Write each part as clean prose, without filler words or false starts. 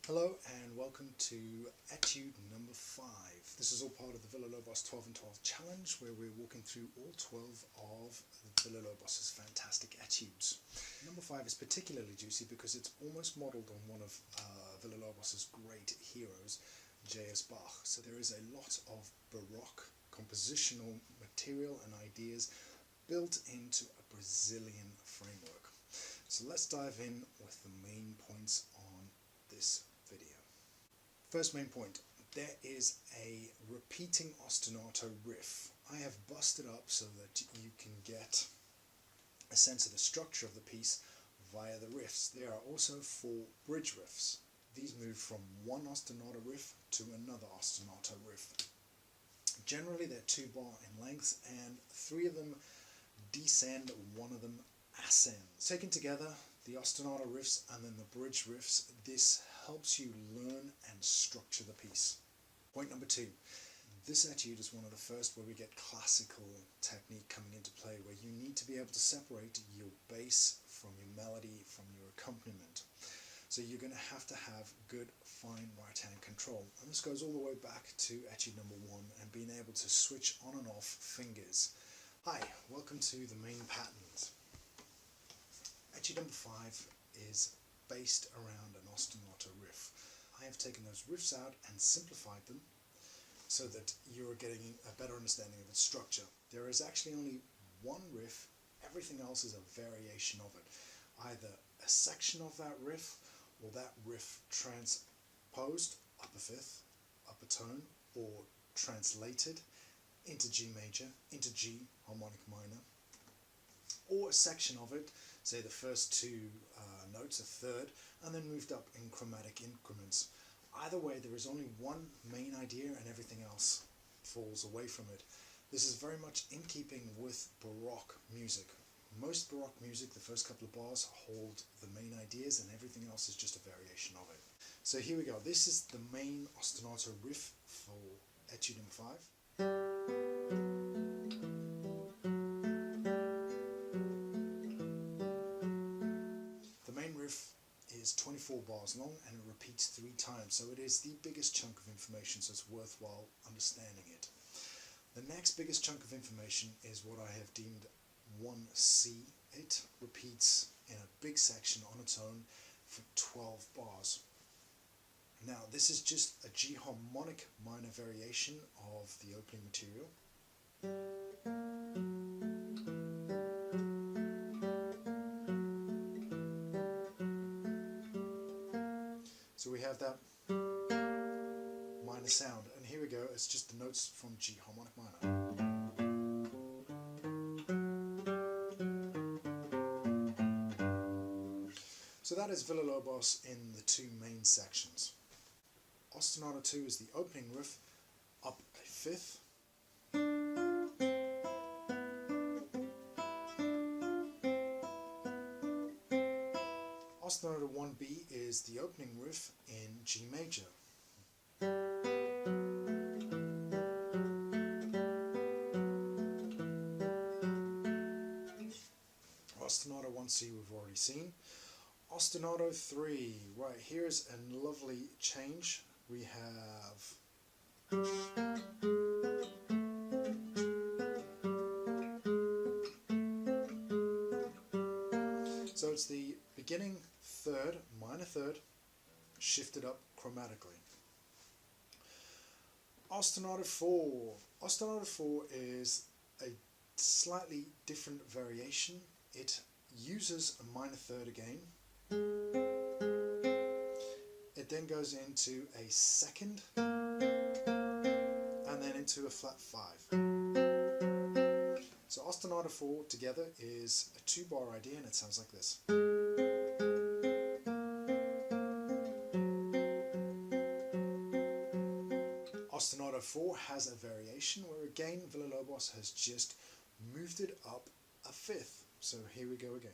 Hello and welcome to Etude number 5. This is all part of the Villa-Lobos 12 and 12 challenge where we're walking through all 12 of Villa-Lobos' fantastic etudes. Number 5 is particularly juicy because it's almost modelled on one of Villa-Lobos' great heroes, J.S. Bach. So there is a lot of Baroque compositional material and ideas built into a Brazilian framework. So let's dive in with the main points on this video. First main point, there is a repeating ostinato riff. I have busted up so that you can get a sense of the structure of the piece via the riffs. There are also 4 bridge riffs. These move from one ostinato riff to another ostinato riff. Generally they're 2 bar in length and 3 of them descend, 1 of them ascends. Taken together, the ostinato riffs and then the bridge riffs, this helps you learn and structure the piece. Point number 2. This etude is one of the first where we get classical technique coming into play, where you need to be able to separate your bass from your melody, from your accompaniment. So you're going to have good fine right hand control. And this goes all the way back to etude number 1 and being able to switch on and off fingers. Hi, welcome to the main patterns. Etude number 5 is based around an ostinato riff. I have taken those riffs out and simplified them so that you're getting a better understanding of its structure. There is actually only one riff, everything else is a variation of it. Either a section of that riff or that riff transposed up a fifth, up a tone, or translated into G major, into G harmonic minor, or a section of it, say the first 2 notes, a third, and then moved up in chromatic increments. Either way, there is only one main idea and everything else falls away from it. This is very much in keeping with Baroque music. Most Baroque music, the first couple of bars hold the main ideas and everything else is just a variation of it. So here we go. This is the main ostinato riff for etude number 5. Is 24 bars long and it repeats 3 times, so it is the biggest chunk of information, so it's worthwhile understanding it. The next biggest chunk of information is what I have deemed 1C. It repeats in a big section on its own for 12 bars. Now this is just a G harmonic minor variation of the opening material. So we have that minor sound, and here we go, it's just the notes from G harmonic minor. So that is Villa-Lobos in the 2 main sections. Ostinato 2 is the opening riff, up a fifth. Ostinato 1B is the opening riff in G major. Ostinato 1C we've already seen. Ostinato 3, right, here's a lovely change. We have so it's the beginning third, minor third, shifted up chromatically. Ostinato 4. Ostinato 4 is a slightly different variation. It uses a minor third again. It then goes into a second and then into a flat 5. So ostinato 4 together is a 2 bar idea and it sounds like this. Ostinato 4 has a variation where again Villa-Lobos has just moved it up a fifth. So here we go again.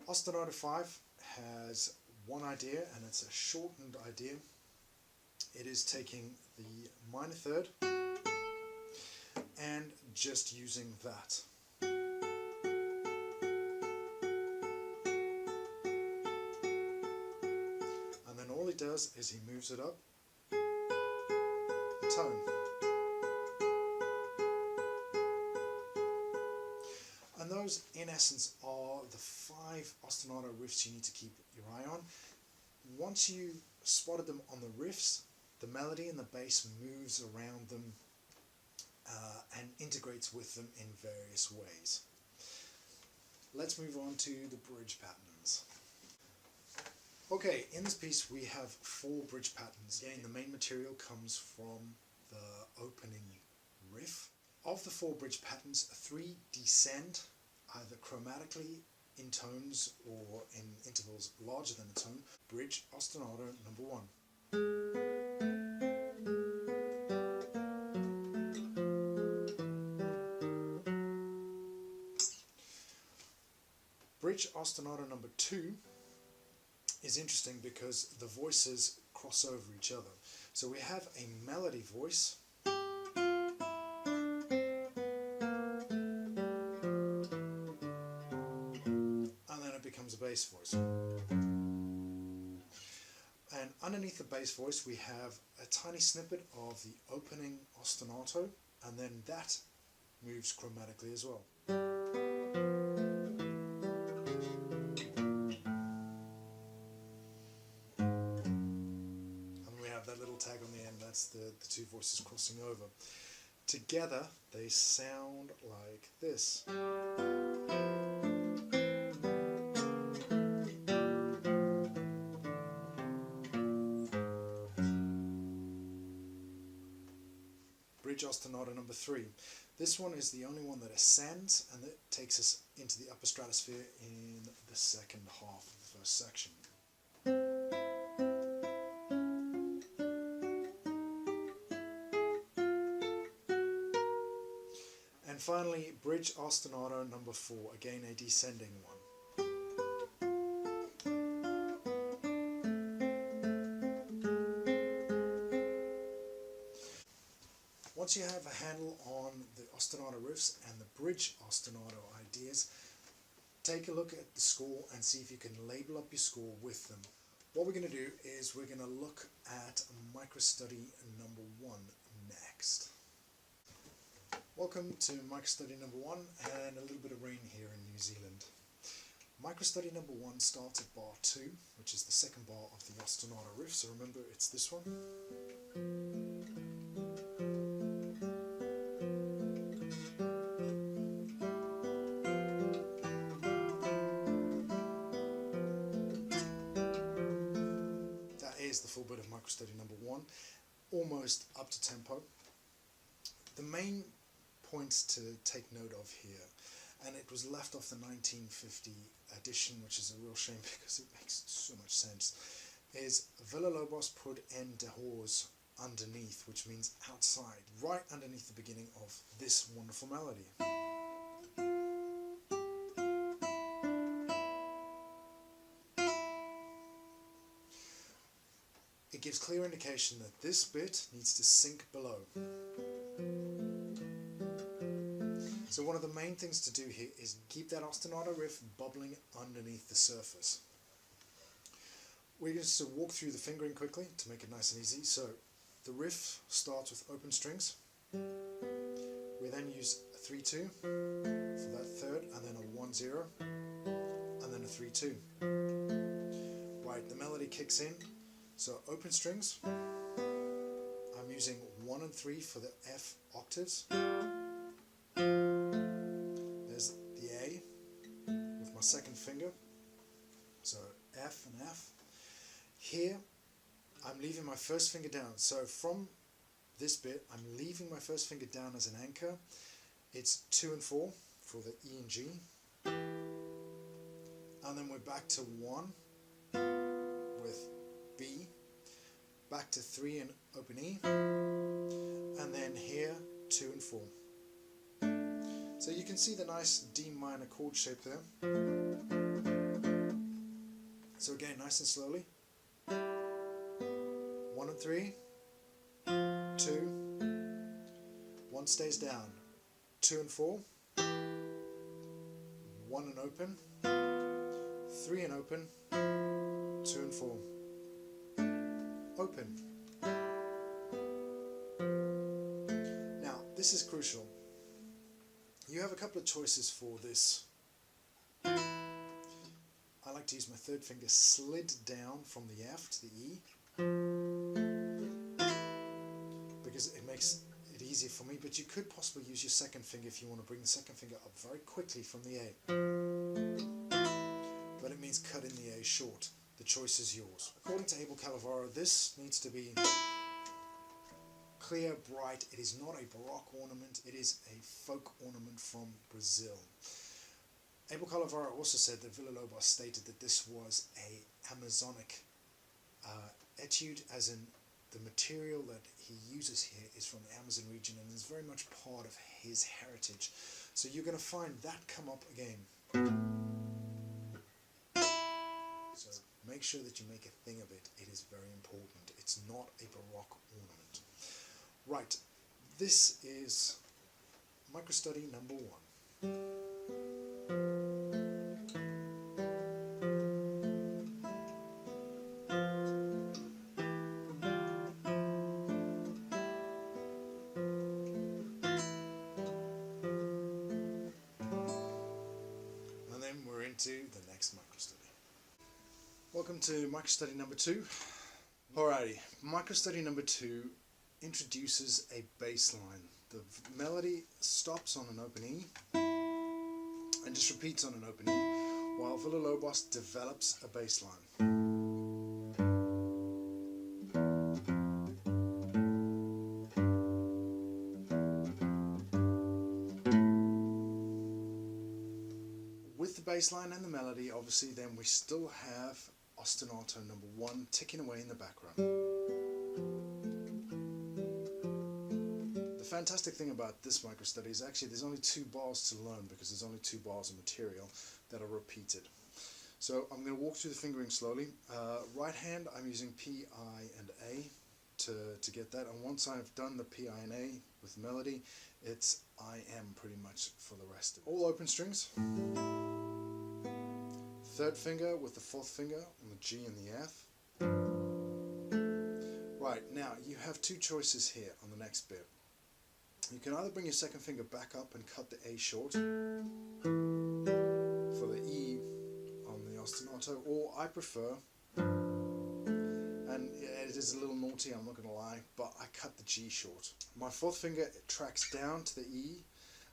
Ostinato 5 has one idea and it's a shortened idea. It is taking the minor third and just using that. does is he moves it up a tone. And those, in essence, are the 5 ostinato riffs you need to keep your eye on. Once you spotted them on the riffs, the melody and the bass moves around them and integrates with them in various ways. Let's move on to the bridge patterns. Okay, in this piece we have 4 bridge patterns. Again, the main material comes from the opening riff. Of the 4 bridge patterns, 3 descend either chromatically in tones or in intervals larger than a tone. Bridge ostinato number 1. Bridge ostinato number 2 is interesting because the voices cross over each other. So we have a melody voice, and then it becomes a bass voice. And underneath the bass voice we have a tiny snippet of the opening ostinato, and then that moves chromatically as well. That little tag on the end, that's the 2 voices crossing over. Together they sound like this. Bridge ostinato number 3. This one is the only one that ascends, and that takes us into the upper stratosphere in the second half of the first section. And finally, bridge ostinato number 4, again a descending one. Once you have a handle on the ostinato riffs and the bridge ostinato ideas, take a look at the score and see if you can label up your score with them. What we're going to do is we're going to look at microstudy number 1 next. Welcome to microstudy number 1 and a little bit of rain here in New Zealand. Microstudy number 1 starts at bar 2, which is the second bar of the ostinato riff, so remember it's this one. That is the full bit of microstudy number 1, almost up to tempo. The main points to take note of here, and it was left off the 1950 edition, which is a real shame because it makes so much sense, is Villa-Lobos put en dehors underneath, which means outside, right underneath the beginning of this wonderful melody. It gives clear indication that this bit needs to sink below. So one of the main things to do here is keep that ostinato riff bubbling underneath the surface. We're just to walk through the fingering quickly to make it nice and easy. So the riff starts with open strings. We then use a 3-2 for that third, and then a 1-0, and then a 3-2. Right, the melody kicks in. So open strings. I'm using 1 and 3 for the F octaves. There's the A with my second finger, so F and F. Here I'm leaving my first finger down, so from this bit I'm leaving my first finger down as an anchor. It's 2 and 4 for the E and G, and then we're back to 1 with B, back to 3 and open E, and then here 2 and 4. So you can see the nice D minor chord shape there. So again, nice and slowly. 1 and 3, 2, 1 stays down, 2 and 4, 1 and open, 3 and open, 2 and 4. open. Now, this is crucial. You have a couple of choices for this. I like to use my third finger slid down from the F to the E because it makes it easier for me, but you could possibly use your second finger if you want to bring the second finger up very quickly from the A. But it means cutting the A short. The choice is yours. According to Abel Calavaro, this needs to be clear, bright. It is not a Baroque ornament, it is a folk ornament from Brazil. Abel Calavaro also said that Villa-Lobos stated that this was a Amazonic etude, as in the material that he uses here is from the Amazon region and is very much part of his heritage. So you're going to find that come up again. So make sure that you make a thing of it. It is very important. It's not a Baroque ornament. Right, this is microstudy number 1. And then we're into the next microstudy. Welcome to microstudy number 2. Alrighty, microstudy number 2 introduces a bass line. The melody stops on an open E and just repeats on an open E, while Villa-Lobos develops a bass line. With the bass line and the melody, obviously, then we still have ostinato number 1 ticking away in the background. The fantastic thing about this microstudy is actually there's only 2 bars to learn because there's only 2 bars of material that are repeated. So I'm going to walk through the fingering slowly. Right hand, I'm using P, I, and A to get that, and once I've done the P, I, and A with the melody, it's I am pretty much for the rest of it. All open strings. Third finger with the 4th finger on the G and the F. Right, now you have 2 choices here on the next bit. You can either bring your second finger back up and cut the A short for the E on the ostinato, or I prefer, and it is a little naughty, I'm not going to lie, but I cut the G short. My 4th finger tracks down to the E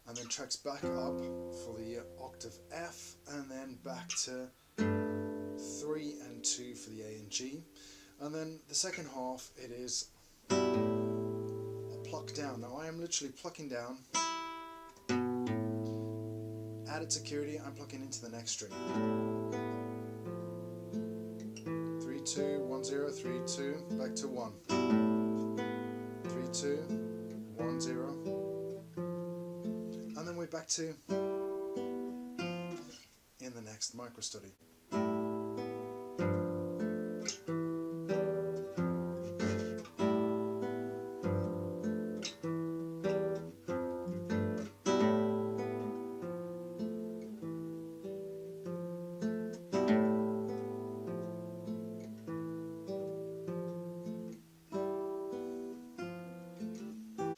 and then tracks back up for the octave F, and then back to 3 and 2 for the A and G. And then the second half, it is a pluck down. Now I am literally plucking down. Added security, I'm plucking into the next string. 3, 2, 1, 0, 3, 2, back to 1. 3, 2, 1, 0. And then we're back to in the next microstudy.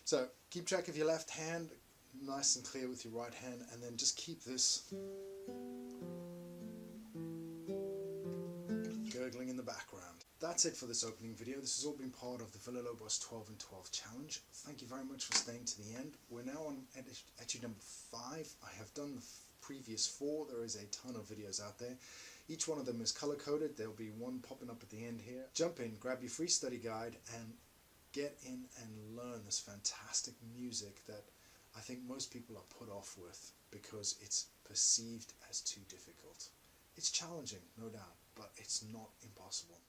So keep track of your left hand, nice and clear with your right hand, and then just keep this gurgling in the background. That's it for this opening video. This has all been part of the Villa-Lobos 12 and 12 challenge. Thank you very much for staying to the end. We're now on etude number 5. I have done the previous 4. There is a ton of videos out there. Each one of them is color-coded. There'll be one popping up at the end here. Jump in, grab your free study guide, and get in and learn this fantastic music that I think most people are put off with because it's perceived as too difficult. It's challenging, no doubt, but it's not impossible.